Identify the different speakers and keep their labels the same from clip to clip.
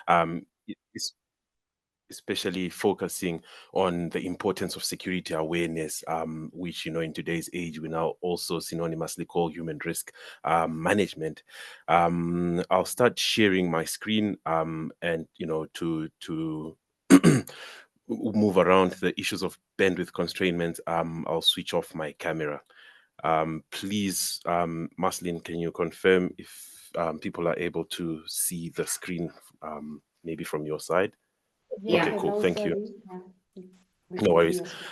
Speaker 1: um, es- especially focusing on the importance of security awareness, which, in today's age, we now also synonymously call human risk management. I'll start sharing my screen, and, to move around the issues of bandwidth constraints. I'll switch off my camera. Please, Maslin, can you confirm if people are able to see the screen, maybe from your side? Okay,
Speaker 2: Yeah.
Speaker 1: cool.
Speaker 3: Hello,
Speaker 1: Thank you.
Speaker 3: sorry. Yeah, we
Speaker 1: No
Speaker 3: can see
Speaker 1: worries.
Speaker 3: your screen.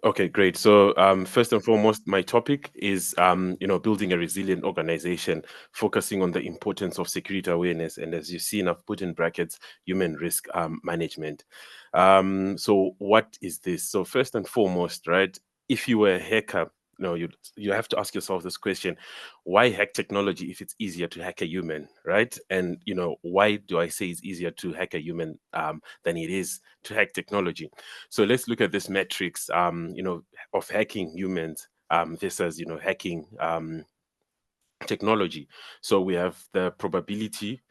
Speaker 1: Okay, great. So, first and foremost, my topic is, building a resilient organization, focusing on the importance of security awareness, and as you've seen, I've put in brackets human risk management. So, what is this? So, first and foremost, right? If you were a hacker, you have to ask yourself this question: why hack technology if it's easier to hack a human, right? And why do I say it's easier to hack a human than it is to hack technology? So let's look at this metrics, of hacking humans versus, hacking technology. So we have the probability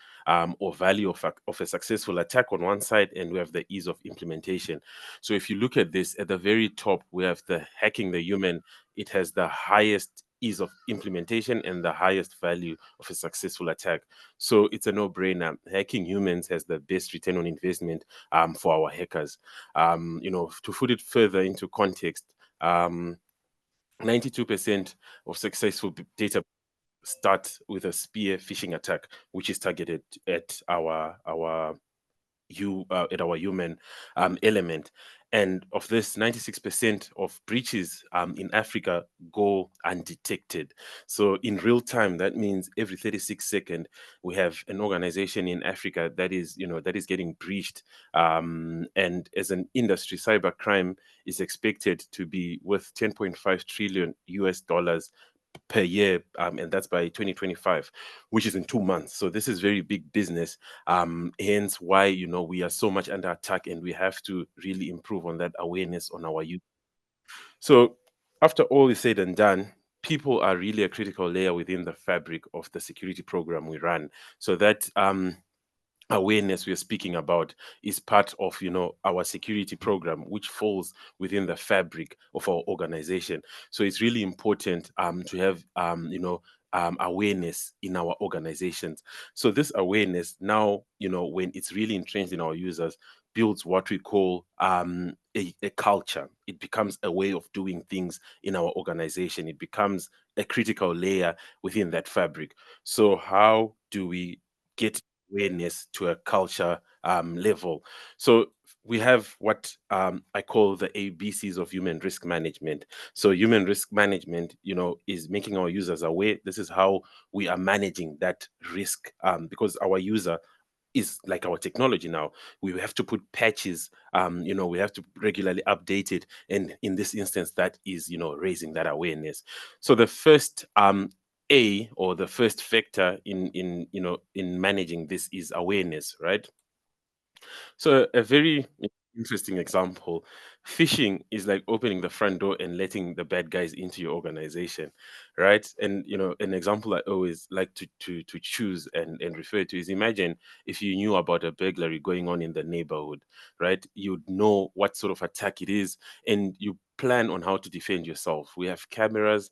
Speaker 1: or value of a successful attack on one side, and we have the ease of implementation. So if you look at this, at the very top, we have the hacking the human. It has the highest ease of implementation and the highest value of a successful attack. So it's a no-brainer. Hacking humans has the best return on investment for our hackers. To put it further into context, 92% of successful data start with a spear phishing attack, which is targeted at our human element. And of this, 96% of breaches in Africa go undetected. So in real time, that means every 36 seconds, we have an organization in Africa that is getting breached. And as an industry, cybercrime is expected to be worth 10.5 trillion US dollars per year, and that's by 2025, which is in 2 months. So this is very big business. Hence why we are so much under attack, and we have to really improve on that awareness on our youth. So after all is said and done, people are really a critical layer within the fabric of the security program we run. So that awareness we are speaking about is part of our security program, which falls within the fabric of our organization. So it's really important to have awareness in our organizations. So this awareness now, when it's really entrenched in our users, builds what we call a culture. It becomes a way of doing things in our organization. It becomes a critical layer within that fabric. So how do we get awareness to a culture level? So we have what I call the ABCs of human risk management. So human risk management, is making our users aware. This is how we are managing that risk, because our user is like our technology now. We have to put patches, we have to regularly update it. And in this instance, that is, raising that awareness. So the first or the first factor in managing this is awareness, right? So a very interesting example, phishing is like opening the front door and letting the bad guys into your organization, right? And an example I always like to choose and refer to is, imagine if you knew about a burglary going on in the neighborhood, right? You'd know what sort of attack it is, and you plan on how to defend yourself. We have cameras,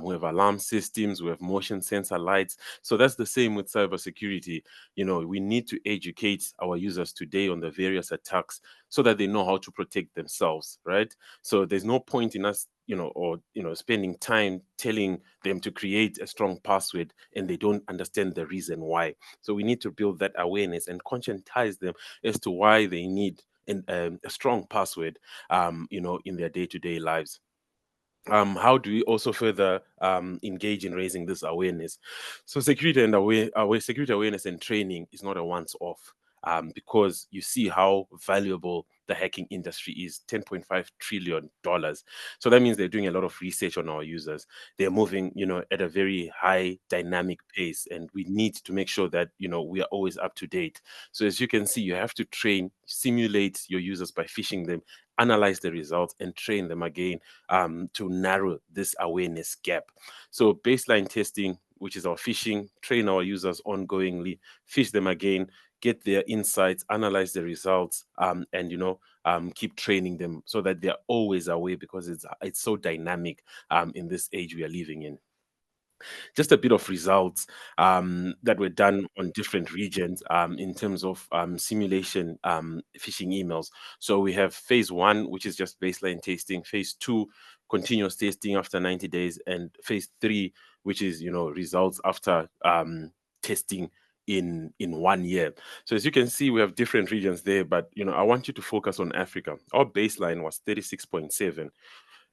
Speaker 1: we have alarm systems, we have motion sensor lights. So that's the same with cybersecurity. We need to educate our users today on the various attacks so that they know how to protect themselves, right? So there's no point in us, spending time telling them to create a strong password and they don't understand the reason why. So we need to build that awareness and conscientize them as to why they need a strong password, in their day-to-day lives. How do we also further engage in raising this awareness? So security awareness and training is not a once-off, because you see how valuable the hacking industry is, $10.5 trillion. So that means they're doing a lot of research on our users. They're moving, at a very high dynamic pace, and we need to make sure that we are always up to date. So as you can see, you have to train, simulate your users by phishing them, analyze the results, and train them again to narrow this awareness gap. So baseline testing, which is our phishing, train our users ongoingly, fish them again, get their insights, analyze the results, and keep training them so that they're always aware, because it's so dynamic in this age we are living in. Just a bit of results that were done on different regions in terms of simulation phishing emails. So we have phase one, which is just baseline testing, phase two, continuous testing after 90 days, and phase three, which is results after testing in 1 year. So as you can see, we have different regions there, but I want you to focus on Africa. Our baseline was 36.7,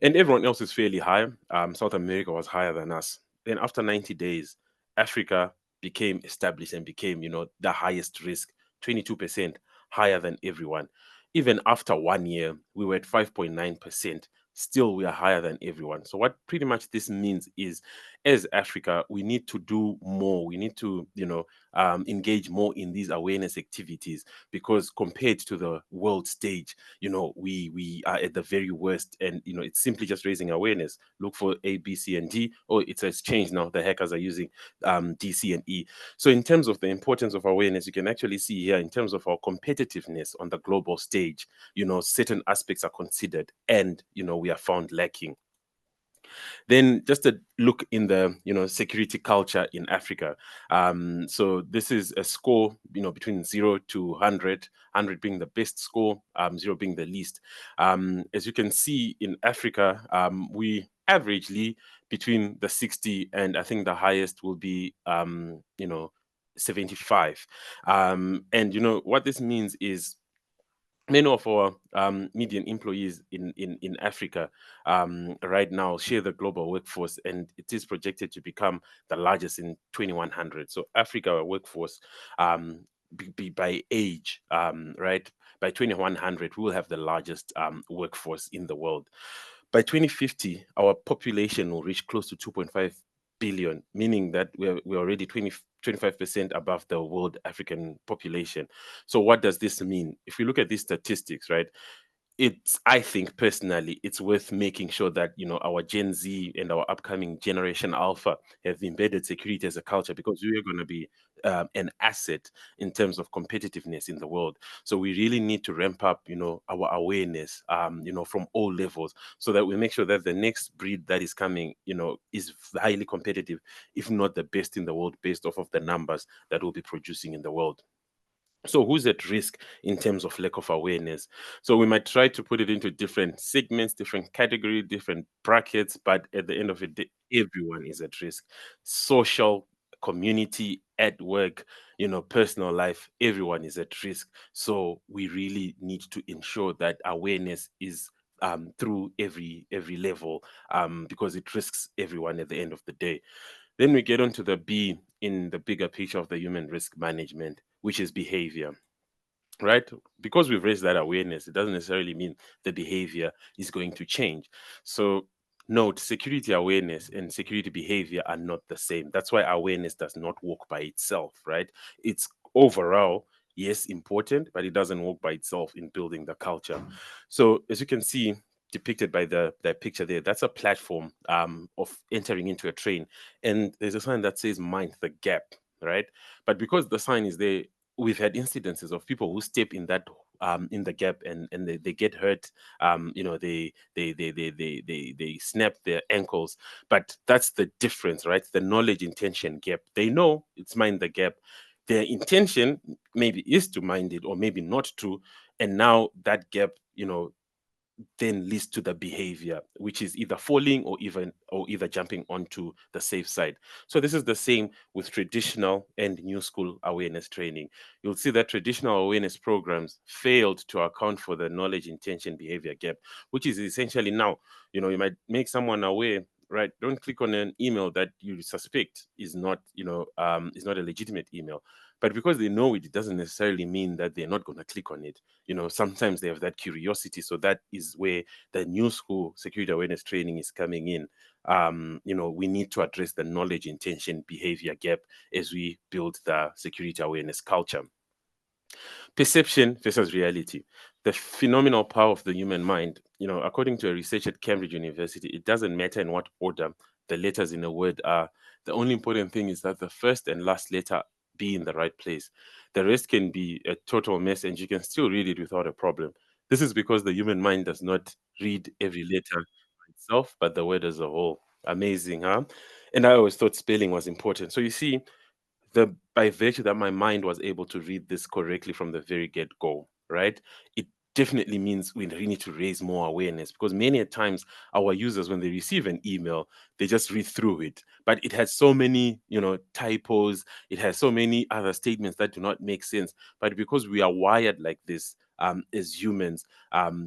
Speaker 1: and everyone else is fairly high. South America was higher than us. Then after 90 days, Africa became established and became, the highest risk, 22% higher than everyone. Even after 1 year, we were at 5.9%. Still, we are higher than everyone. So what pretty much this means is, as Africa, we need to do more. We need to, engage more in these awareness activities, because compared to the world stage, we are at the very worst, and it's simply just raising awareness. Look for A, B, C, and D. Oh, it has changed now. The hackers are using D, C, and E. So in terms of the importance of awareness, you can actually see here, in terms of our competitiveness on the global stage, certain aspects are considered, and we are found lacking. Then just a look in the security culture in Africa. So this is a score between 0 to 100, 100 being the best score, 0 being the least. As you can see, in Africa, we averagely between the 60, and I think the highest will be 75. And what this means is, many of our median employees in Africa right now share the global workforce, and it is projected to become the largest in 2100. So Africa workforce, by age, right, by 2100, we will have the largest workforce in the world. By 2050, our population will reach close to 2.5 billion, meaning that we're already 25% above the world African population. So what does this mean? If we look at these statistics, right, I think personally, it's worth making sure that our Gen Z and our upcoming generation Alpha have embedded security as a culture, because we are going to be an asset in terms of competitiveness in the world. So we really need to ramp up our awareness from all levels, so that we make sure that the next breed that is coming is highly competitive, if not the best in the world, based off of the numbers that we'll be producing in the world. So who's at risk in terms of lack of awareness? So we might try to put it into different segments, different category, different brackets, but at the end of the day, everyone is at risk. Social, community, at work, personal life, everyone is at risk. So we really need to ensure that awareness is through every level, because it risks everyone at the end of the day. Then we get on to the B in the bigger picture of the human risk management, which is behavior, right? Because we've raised that awareness, it doesn't necessarily mean the behavior is going to change. So note, security awareness and security behavior are not the same. That's why awareness does not work by itself, right? It's overall, yes, important, but it doesn't work by itself in building the culture. So as you can see, depicted by the picture there, that's a platform of entering into a train, and there's a sign that says mind the gap, right? But because the sign is there, we've had incidences of people who step in the gap, and they get hurt. They snap their ankles. But that's the difference, right? The knowledge intention gap. They know it's mind the gap. Their intention maybe is to mind it, or maybe not to, and now that gap then leads to the behavior, which is either falling or either jumping onto the safe side. So this is the same with traditional and new school awareness training. You'll see that traditional awareness programs failed to account for the knowledge, intention, behavior gap, which is essentially now, you might make someone aware, right? Don't click on an email that you suspect is not a legitimate email. But because they know it, it doesn't necessarily mean that they're not going to click on it. Sometimes they have that curiosity. So that is where the new school security awareness training is coming in. We need to address the knowledge, intention, behavior gap as we build the security awareness culture. Perception versus reality. The phenomenal power of the human mind. According to a research at Cambridge University, it doesn't matter in what order the letters in a word are. The only important thing is that the first and last letter be in the right place. The rest can be a total mess and you can still read it without a problem. This is because the human mind does not read every letter itself, but the word as a whole. Amazing, huh? And I always thought spelling was important. So you see, the by virtue that my mind was able to read this correctly from the very get-go, right? It definitely means we really need to raise more awareness because many a times our users, when they receive an email, they just read through it. But it has so many, typos, it has so many other statements that do not make sense. But because we are wired like this, as humans,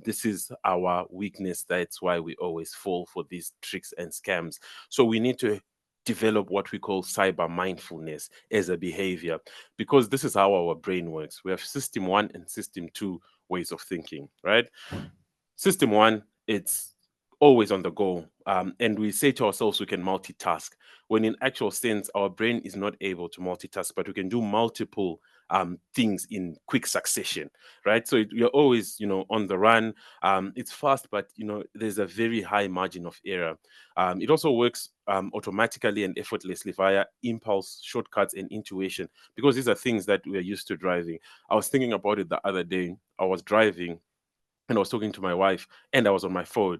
Speaker 1: this is our weakness. That's why we always fall for these tricks and scams. So we need to develop what we call cyber mindfulness as a behavior because this is how our brain works. We have system one and system two ways of thinking, right? System one, it's always on the go. And we say to ourselves we can multitask, when in actual sense, our brain is not able to multitask, but we can do multiple things in quick succession, right? So you're always, on the run. It's fast, but, there's a very high margin of error. It also works automatically and effortlessly via impulse, shortcuts, and intuition, because these are things that we're used to driving. I was thinking about it the other day. I was driving and I was talking to my wife and I was on my phone.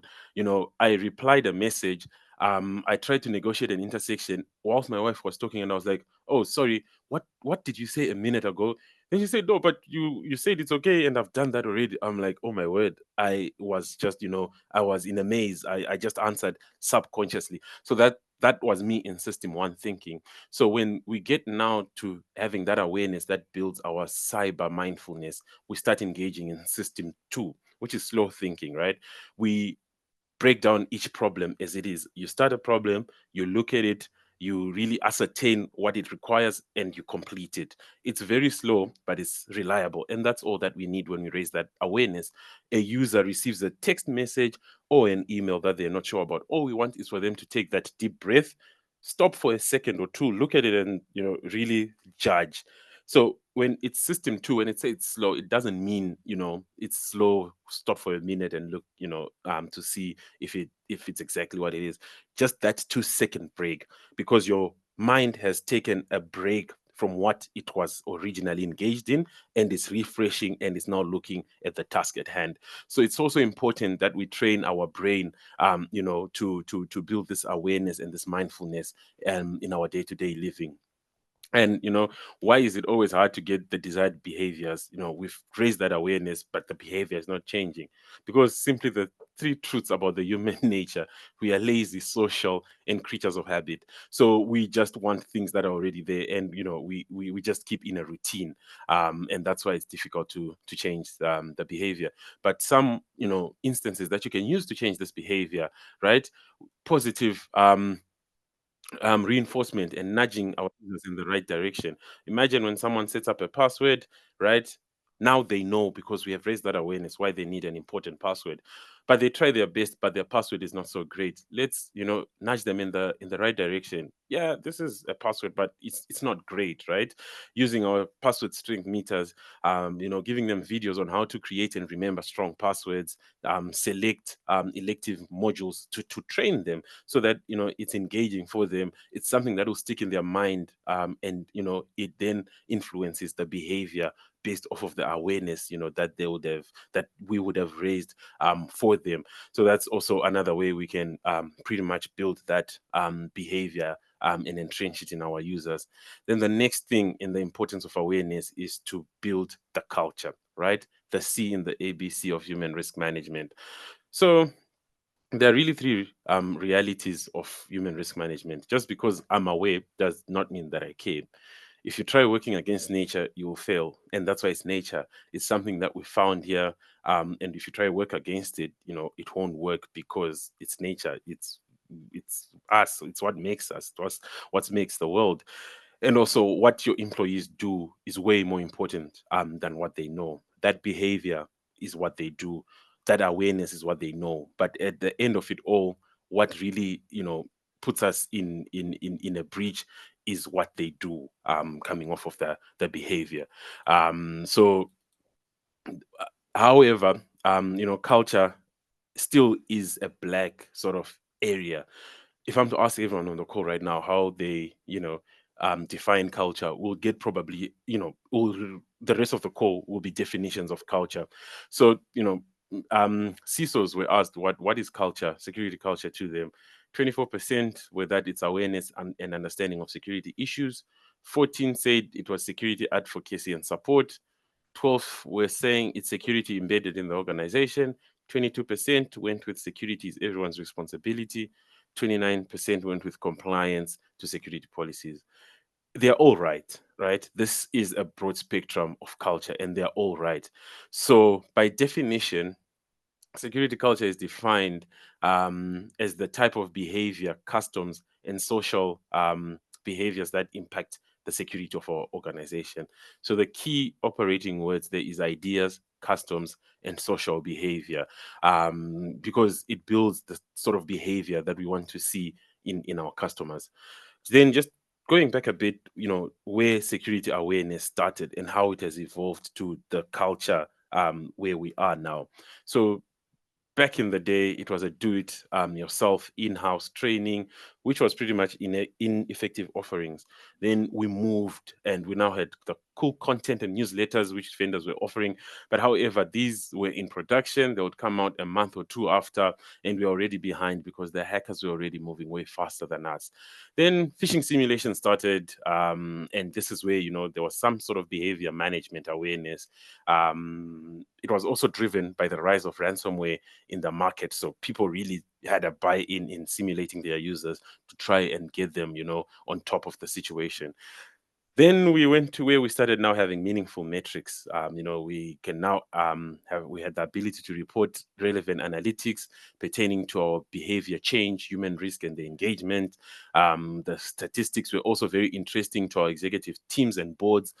Speaker 1: I replied a message. I tried to negotiate an intersection whilst my wife was talking, and I was like, "Oh, sorry, what did you say a minute ago?" Then she said, "No, but you said it's okay, and I've done that already." I'm like, "Oh my word!" I was just, I was in a maze. I just answered subconsciously. So that was me in system one thinking. So when we get now to having that awareness that builds our cyber mindfulness, we start engaging in system two, which is slow thinking, right? We break down each problem as it is. You start a problem, you look at it, you really ascertain what it requires, and you complete it. It's very slow, but it's reliable. And that's all that we need when we raise that awareness. A user receives a text message or an email that they're not sure about. All we want is for them to take that deep breath, stop for a second or two, look at it, and really judge. So when it's system two, when it says it's slow, it doesn't mean it's slow. Stop for a minute and look, to see if it's exactly what it is. Just that 2-second break, because your mind has taken a break from what it was originally engaged in, and it's refreshing and it's now looking at the task at hand. So it's also important that we train our brain, to build this awareness and this mindfulness in our day-to-day living. And why is it always hard to get the desired behaviors? We've raised that awareness, but the behavior is not changing because simply the three truths about the human nature: we are lazy, social, and creatures of habit. So we just want things that are already there, and we just keep in a routine, and that's why it's difficult to change the behavior. But some instances that you can use to change this behavior, right? Positive reinforcement and nudging our users in the right direction. Imagine when someone sets up a password, right? Now they know, because we have raised that awareness, why they need an important password. But they try their best, but their password is not so great. Let's, nudge them in the right direction. Yeah, this is a password, but it's not great, right? Using our password strength meters, giving them videos on how to create and remember strong passwords, select elective modules to train them so that it's engaging for them. It's something that will stick in their mind, and it then influences the behavior based off of the awareness that they would have that we would have raised for them. So that's also another way we can pretty much build that behavior, and entrench it in our users. Then the next thing in the importance of awareness is to build the culture, right? The C in the ABC of human risk management. So there are really three realities of human risk management. Just because I'm aware does not mean that I care. If you try working against nature, you will fail, and that's why it's nature. It's something that we found here, and if you try to work against it, it won't work because it's nature. It's us. It's what makes us. It's what makes the world. And also, what your employees do is way more important than what they know. That behavior is what they do. That awareness is what they know. But at the end of it all, what really puts us in a breach is what they do, coming off of the behavior. So, however, culture still is a black sort of area. if I'm to ask everyone on the call right now how they, define culture, we'll get probably, the rest of the call will be definitions of culture. So, CISOs were asked what is culture, security culture to them. 24% were that it's awareness and understanding of security issues. 14 said it was security advocacy and support. 12 were saying it's security embedded in the organization. 22% went with security is everyone's responsibility. 29% went with compliance to security policies. They're all right, right? This is a broad spectrum of culture and they're all right. So, by definition, security culture is defined as the type of behavior, customs, and social behaviors that impact the security of our organization. So the key operating words there is ideas, customs, and social behavior, because it builds the sort of behavior that we want to see in our customers. Then just going back a bit, where security awareness started and how it has evolved to the culture where we are now. So back in the day, it was a do it yourself in-house training, which was pretty much ineffective offerings. Then we moved and we now had the cool content and newsletters which vendors were offering. But however, these were in production. They would come out a month or two after, and we are already behind because the hackers were already moving way faster than us. Then phishing simulation started, and this is where there was some sort of behavior management awareness. It was also driven by the rise of ransomware in the market. So people really had a buy-in in simulating their users to try and get them, on top of the situation. Then we went to where we started now having meaningful metrics. We can now we had the ability to report relevant analytics pertaining to our behavior change, human risk, and the engagement. The statistics were also very interesting to our executive teams and boards,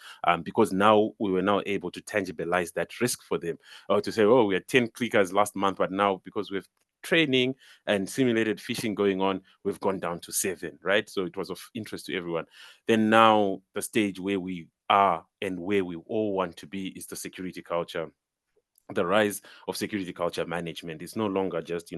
Speaker 1: because now we were now able to tangibilize that risk for them, or to say, oh, we had 10 clickers last month, but now because we've training and simulated phishing going on, we've gone down to 7, right? So it was of interest to everyone. Then now the stage where we are and where we all want to be is the security culture. The rise of security culture management is no longer just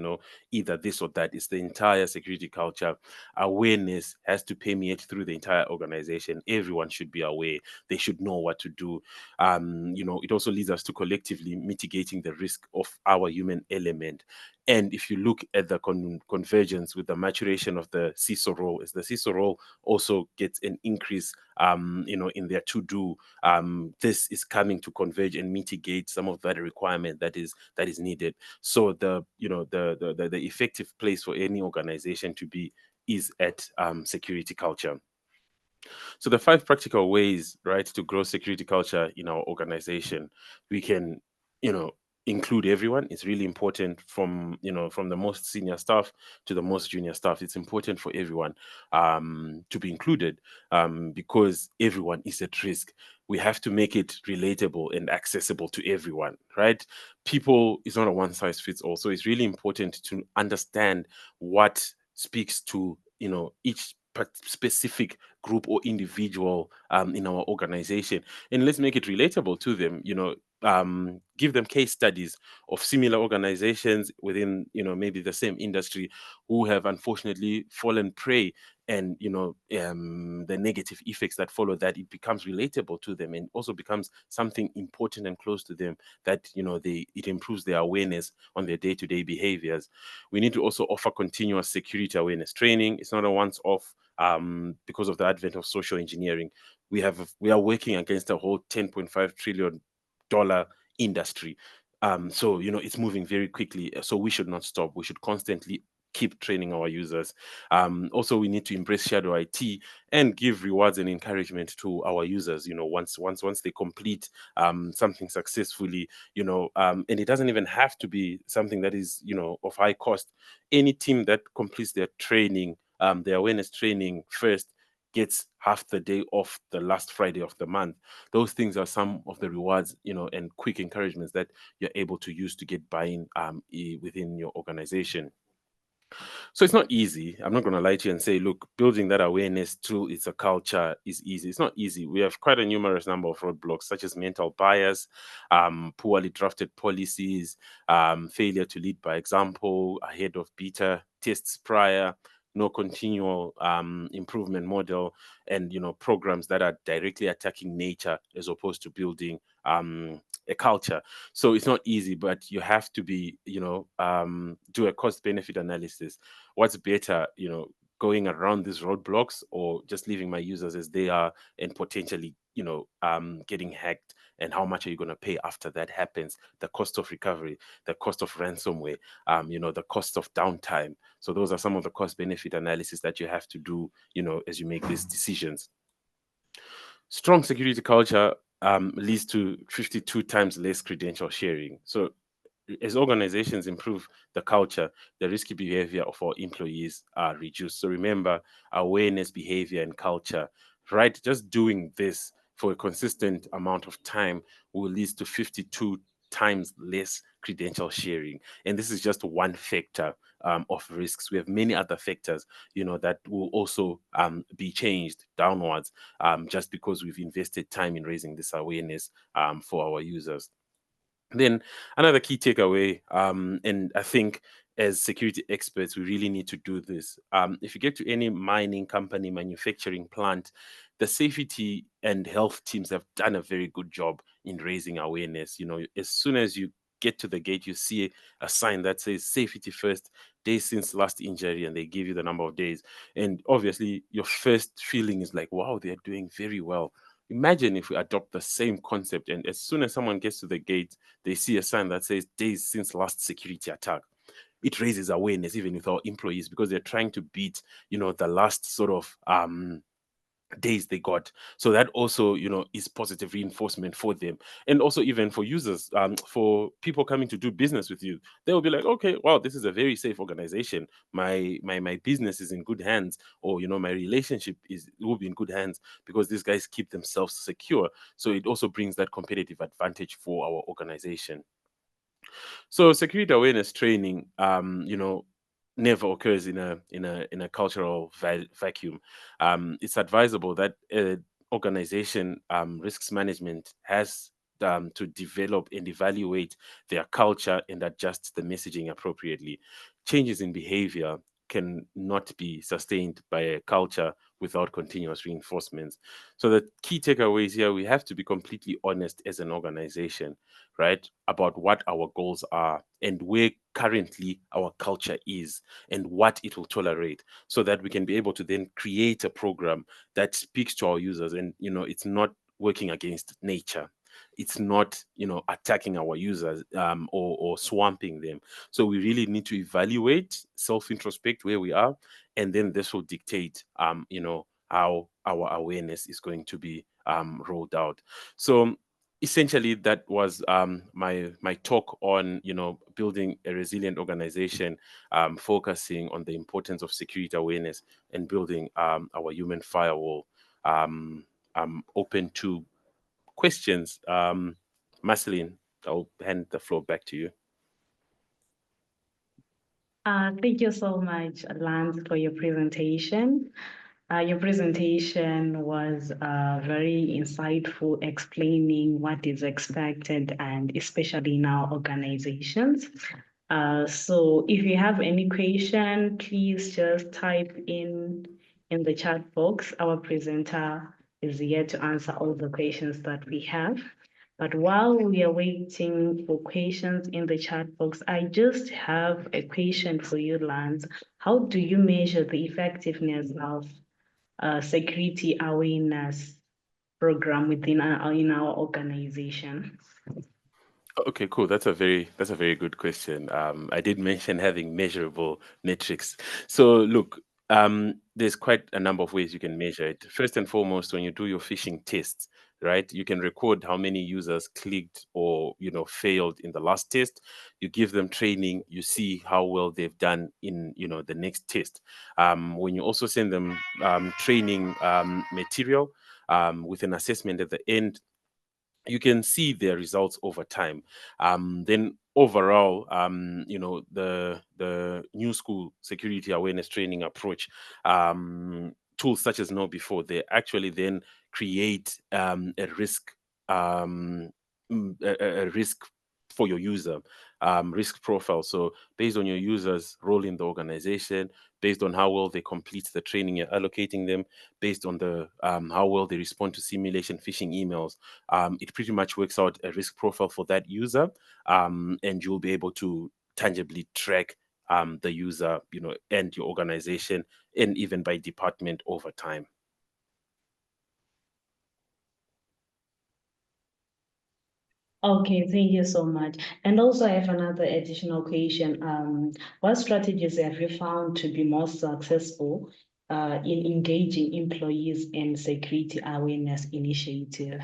Speaker 1: either this or that. It's the entire security culture. Awareness has to permeate through the entire organization. Everyone should be aware. They should know what to do. It also leads us to collectively mitigating the risk of our human element. And if you look at the convergence with the maturation of the CISO role, is the CISO role also gets an increase in their to do. This is coming to converge and mitigate some of that requirement that is needed. So the effective place for any organization to be is at security culture. So the 5 practical ways, right, to grow security culture in our organization, we can, include everyone. It's really important from the most senior staff to the most junior staff. It's important for everyone to be included, because everyone is at risk. We have to make it relatable and accessible to everyone, right? People is not a one size fits all. So it's really important to understand what speaks to each specific group or individual in our organization, and let's make it relatable to them. Give them case studies of similar organizations within maybe the same industry who have unfortunately fallen prey, and the negative effects that follow that. It becomes relatable to them and also becomes something important and close to them, that it improves their awareness on their day-to-day behaviors. We need to also offer continuous security awareness training. It's not a once off. Because of the advent of social engineering, we are working against a whole $10.5 trillion industry. So it's moving very quickly. So we should not stop. We should constantly keep training our users. Also, we need to embrace shadow IT and give rewards and encouragement to our users. Once they complete something successfully, and it doesn't even have to be something that is of high cost. Any team that completes their training, their awareness training first, gets half the day off the last Friday of the month. Those things are some of the rewards, and quick encouragements that you're able to use to get buy-in within your organization. So it's not easy. I'm not going to lie to you and say, look, building that awareness through it's a culture is easy. It's not easy. We have quite a numerous number of roadblocks, such as mental bias, poorly drafted policies, failure to lead by example, ahead of beta tests prior, no continual improvement model, and programs that are directly attacking nature as opposed to building a culture. So it's not easy, but you have to be do a cost benefit analysis. What's better, going around these roadblocks, or just leaving my users as they are and potentially getting hacked? And how much are you going to pay after that happens? The cost of recovery, the cost of ransomware, the cost of downtime. So those are some of the cost benefit analysis that you have to do, as you make these decisions. Strong security culture leads to 52 times less credential sharing. So as organizations improve the culture, the risky behavior of our employees are reduced. So remember, awareness, behavior, and culture, right? Just doing this for a consistent amount of time will lead to 52 times less credential sharing. And this is just one factor of risks. We have many other factors, that will also be changed downwards, just because we've invested time in raising this awareness for our users. Then another key takeaway, and I think as security experts, we really need to do this. If you get to any mining company, manufacturing plant, the safety and health teams have done a very good job in raising awareness. As soon as you get to the gate, you see a sign that says safety first, days since last injury, and they give you the number of days. And obviously, your first feeling is like, wow, they're doing very well. Imagine if we adopt the same concept, and as soon as someone gets to the gate, they see a sign that says days since last security attack. It raises awareness even with our employees, because they're trying to beat, the last sort of days they got. So that also, is positive reinforcement for them. And also even for users, for people coming to do business with you, they will be like, okay, wow, this is a very safe organization. My business is in good hands, or my relationship will be in good hands, because these guys keep themselves secure. So it also brings that competitive advantage for our organization. So security awareness training, never occurs in a cultural vacuum. It's advisable that organization risks management has to develop and evaluate their culture and adjust the messaging appropriately. Changes in behavior can not be sustained by a culture without continuous reinforcements. So the key takeaways here, we have to be completely honest as an organization, right, about what our goals are and where currently our culture is and what it will tolerate, so that we can be able to then create a program that speaks to our users. And it's not working against nature, it's not attacking our users, or swamping them. So we really need to evaluate, self introspect where we are, and then this will dictate how our awareness is going to be rolled out. So essentially that was my talk on building a resilient organization, focusing on the importance of security awareness and building our human firewall. I'm open to questions. Marceline, I'll hand the floor back to you.
Speaker 3: Thank you so much, Lance, for your presentation. Your presentation was very insightful, explaining what is expected, and especially in our organizations. So if you have any question, please just type in the chat box. Our presenter is here to answer all the questions that we have. But while we are waiting for questions in the chat box, I just have a question for you, Lance. How do you measure the effectiveness of security awareness program within in our organization?
Speaker 1: Okay, cool. That's a very good question. I did mention having measurable metrics. So look, there's quite a number of ways you can measure it. First and foremost, when you do your phishing tests, right, you can record how many users clicked or failed in the last test. You give them training, you see how well they've done in the next test. When you also send them training material with an assessment at the end, you can see their results over time. Then overall, the new school security awareness training approach, tools such as KnowBe4, they actually then create a risk for your user risk profile. So based on your users' role in the organization, based on how well they complete the training you're allocating them, based on the how well they respond to simulation phishing emails, it pretty much works out a risk profile for that user, and you'll be able to tangibly track the user, and your organization, and even by department over time.
Speaker 3: Okay, thank you so much. And also, I have another additional question. What strategies have you found to be most successful in engaging employees in security awareness initiatives?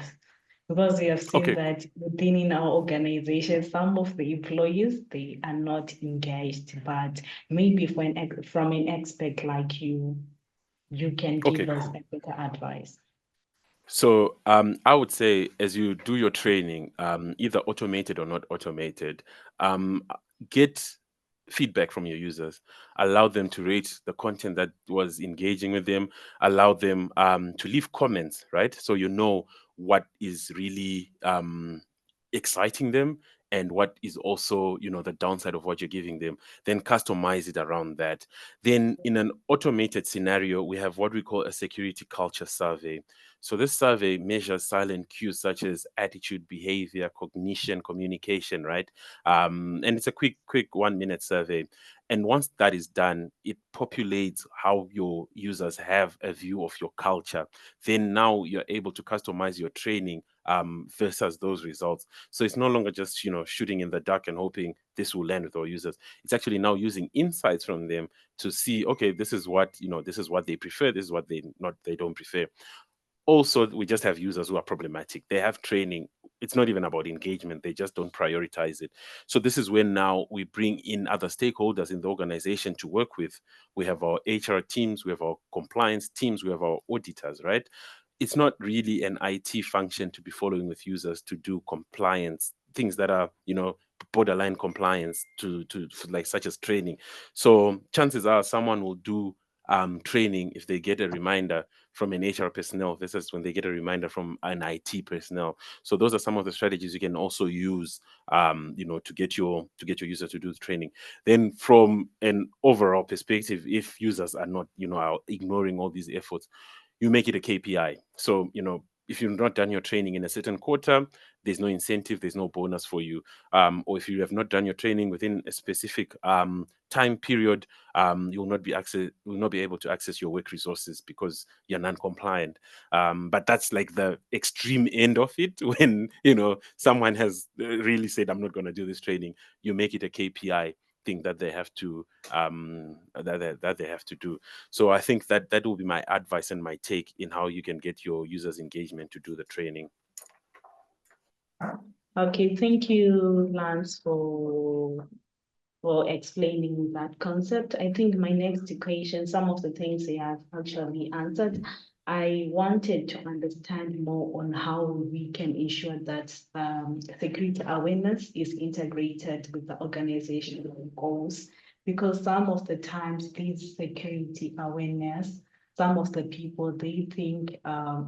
Speaker 3: Because we have seen
Speaker 1: Okay.
Speaker 3: that within our organization, some of the employees, they are not engaged, but maybe from an expert like you can give
Speaker 1: Okay,
Speaker 3: us
Speaker 1: cool.
Speaker 3: a better advice.
Speaker 1: So I would say, as you do your training, either automated or not automated, get feedback from your users. Allow them to rate the content that was engaging with them. Allow them to leave comments, right? So you know what is really exciting them, and what is also, the downside of what you're giving them. Then customize it around that. Then in an automated scenario, we have what we call a security culture survey. So this survey measures silent cues such as attitude, behavior, cognition, communication, right? And it's a quick 1 minute survey. And once that is done, it populates how your users have a view of your culture. Then now you're able to customize your training versus those results. So it's no longer just, shooting in the dark and hoping this will land with our users. It's actually now using insights from them to see, okay, this is what, this is what they prefer, this is what they don't prefer. Also, we just have users who are problematic. They have training. It's not even about engagement. They just don't prioritize it. So this is when now we bring in other stakeholders in the organization to work with. We have our HR teams, we have our compliance teams, we have our auditors, right? It's not really an IT function to be following with users to do compliance, things that are, borderline compliance to like such as training. So chances are someone will do training if they get a reminder from an HR personnel versus when they get a reminder from an IT personnel. So those are some of the strategies you can also use, to get your user to do the training. Then from an overall perspective, if users are not, are ignoring all these efforts, you make it a KPI. So, if you've not done your training in a certain quarter, there's no incentive, there's no bonus for you. Or if you have not done your training within a specific time period, you will not be able to access your work resources because you're non-compliant. But that's like the extreme end of it. When someone has really said, "I'm not going to do this training," you make it a KPI thing that they have to that they have to do. So I think that will be my advice and my take in how you can get your users engagement to do the training.
Speaker 3: Okay, thank you, Lance, for explaining that concept. I think my next question, some of the things they have actually answered. I wanted to understand more on how we can ensure that security awareness is integrated with the organizational goals, because some of the times these security awareness, some of the people, they think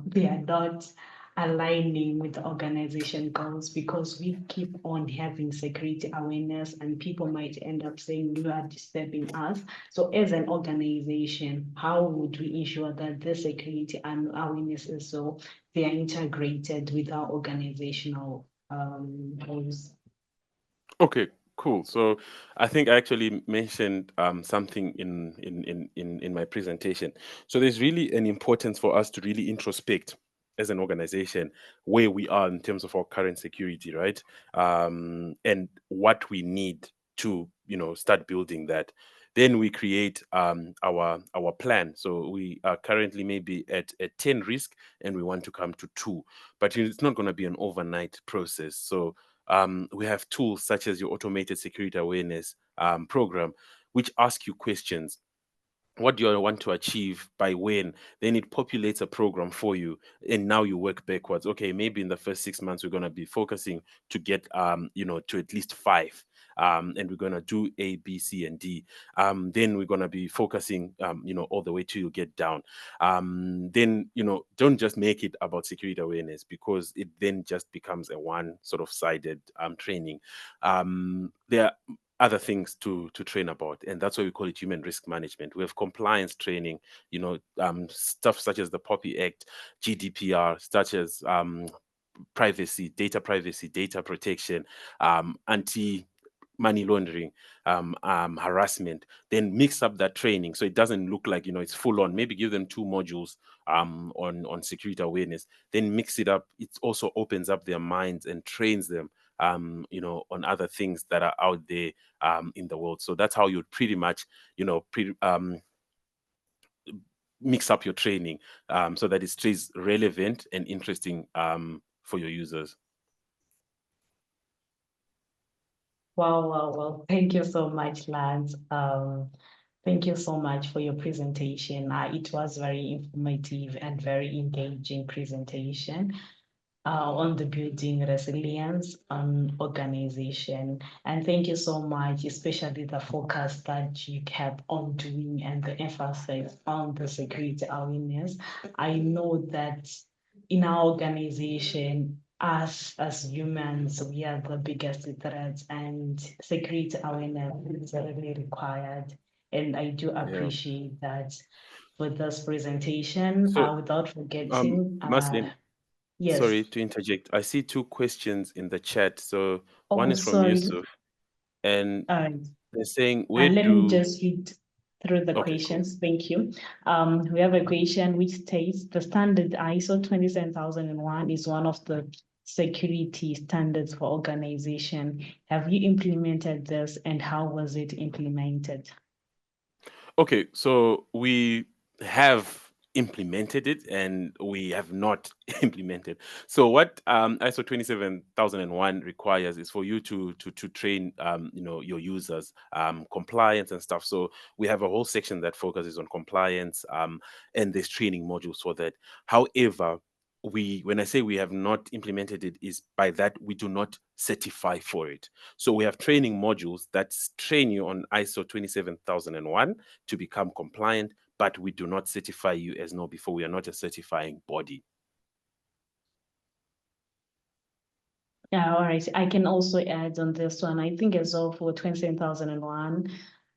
Speaker 3: they are not aligning with the organization goals, because we keep on having security awareness and people might end up saying you are disturbing us. So as an organization, how would we ensure that the security and awareness is so they are integrated with our organizational goals?
Speaker 1: Okay, cool. So I think I actually mentioned something in my presentation. So there's really an importance for us to really introspect as an organization where we are in terms of our current security, right? And what we need to, start building that. Then we create our plan. So we are currently maybe at 10 risk and we want to come to 2, but it's not going to be an overnight process. So we have tools such as your automated security awareness program, which ask you questions. what do you want to achieve by when, then it populates a program for you, and now you work backwards. Okay, maybe in the first 6 months we're going to be focusing to get to at least five, and we're going to do A, B, C, and D. Then we're going to be focusing all the way till you get down. Then don't just make it about security awareness, because it then just becomes a one sort of sided training. There are other things to train about, and that's why we call it human risk management. We have compliance training, stuff such as the Poppy Act, GDPR, such as privacy, data protection, anti money laundering, harassment. Then mix up that training so it doesn't look like it's full on. Maybe give them two modules on security awareness, then mix it up. It also opens up their minds and trains them on other things that are out there in the world. So that's how you pretty much mix up your training, so that it stays relevant and interesting for your users.
Speaker 3: Wow, wow, wow. Thank you so much, Lance. Thank you so much for your presentation. It was very informative and very engaging presentation on the building resilience on organization. And thank you so much, especially the focus that you kept on doing and the emphasis on the security awareness. I know that in our organization, us as humans, we are the biggest threats, and security awareness is really required. And I do
Speaker 1: Yeah.
Speaker 3: appreciate that with this presentation.
Speaker 1: So,
Speaker 3: Without forgetting,
Speaker 1: Maslin,
Speaker 3: yes.
Speaker 1: sorry to interject. I see two questions in the chat. So one
Speaker 3: Oh,
Speaker 1: is from
Speaker 3: sorry.
Speaker 1: Yusuf, and
Speaker 3: All right.
Speaker 1: they're saying, where
Speaker 3: Let me
Speaker 1: do...
Speaker 3: just read through the
Speaker 1: Okay, cool.
Speaker 3: questions. Thank you. We have a question which states the standard ISO 27001 is one of the security standards for organization. Have you implemented this, and how was it implemented?
Speaker 1: Okay, so we have implemented it and we have not implemented. So what ISO 27001 requires is for you to train your users compliance and stuff. So we have a whole section that focuses on compliance, and there's training modules for that. However, when I say we have not implemented it, is by that we do not certify for it. So we have training modules that train you on ISO 27001 to become compliant, but we do not certify you as KnowBe4. We are not a certifying body.
Speaker 3: Yeah, all right. I can also add on this one. I think as well for 27001,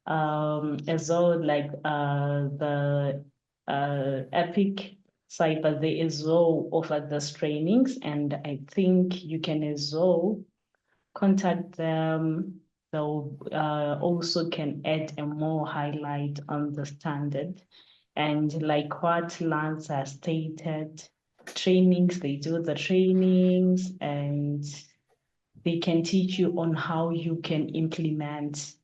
Speaker 3: as well like the Epic Cyber, they as well offer those trainings, and I think you can as well contact them. They'll also can add a more highlight on the standard. And like what Lance has stated, trainings, they do the trainings, and they can teach you on how you can implement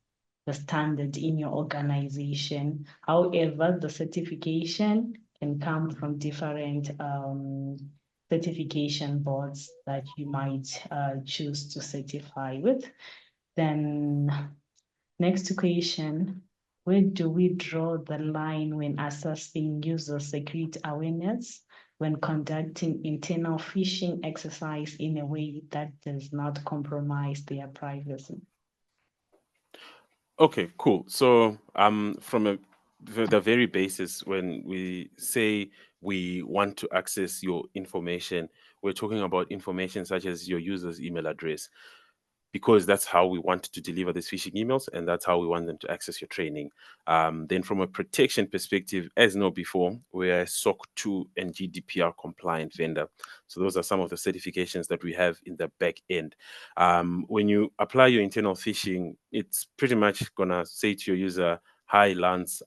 Speaker 3: the standard in your organization. However, the certification can come from different certification boards that you might choose to certify with. Then next question, where do we draw the line when assessing user security awareness when conducting internal phishing exercise in a way that does not compromise their privacy?
Speaker 1: Okay, cool. So from the very basis, when we say we want to access your information, we're talking about information such as your user's email address, because that's how we want to deliver these phishing emails, and that's how we want them to access your training. Then from a protection perspective, as KnowBe4, we're a SOC 2 and GDPR compliant vendor. So those are some of the certifications that we have in the back end. When you apply your internal phishing, it's pretty much gonna say to your user, hi Lance,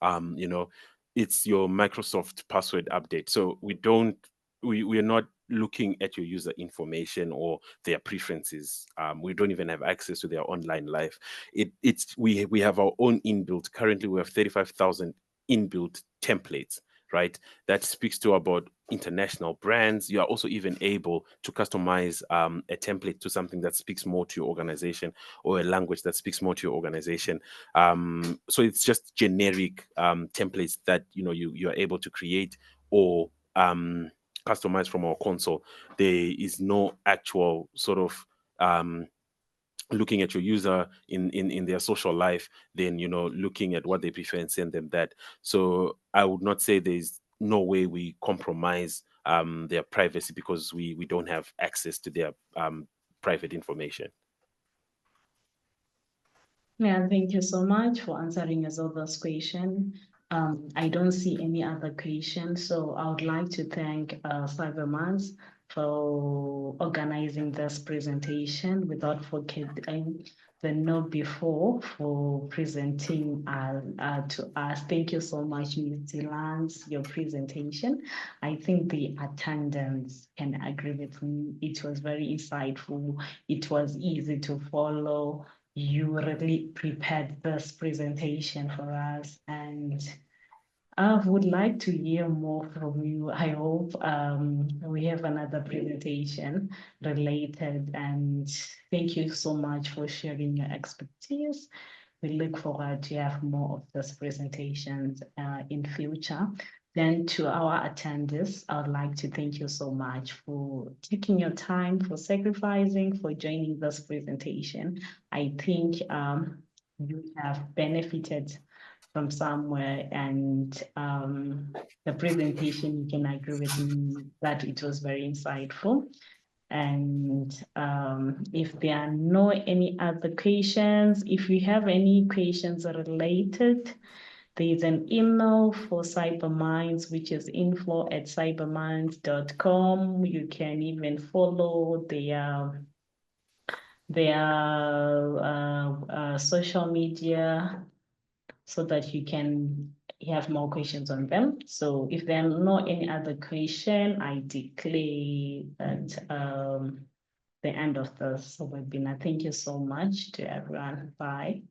Speaker 1: it's your Microsoft password update. So we're not looking at your user information or their preferences. We don't even have access to their online life. We have our own inbuilt. Currently, we have 35,000 inbuilt templates, right? That speaks to about international brands. You are also even able to customize a template to something that speaks more to your organization, or a language that speaks more to your organization. So it's just generic templates that you are able to create or customize from our console. There is no actual sort of looking at your user in their social life, then looking at what they prefer and send them that. So I would not say there's no way we compromise their privacy because we don't have access to their private information.
Speaker 3: Yeah, thank you so much for answering us all those questions. I don't see any other questions, so I would like to thank Cybermonths for organizing this presentation. Without forgetting the KnowBe4 for presenting to us. Thank you so much, Ms. Lance, your presentation. I think the attendants can agree with me. It was very insightful. It was easy to follow. You really prepared this presentation for us, and I would like to hear more from you. I hope we have another presentation related, and thank you so much for sharing your expertise. We look forward to have more of these presentations in future. Then to our attendees, I would like to thank you so much for taking your time, for sacrificing, for joining this presentation. I think you have benefited from somewhere, and the presentation, you can agree with me that it was very insightful. And if there are no any other questions, if you have any questions related, there is an email for Cyberminds, which is info@cyberminds.com. You can even follow their social media so that you can have more questions on them. So if there are no any other question, I declare that the end of this webinar. Thank you so much to everyone. Bye.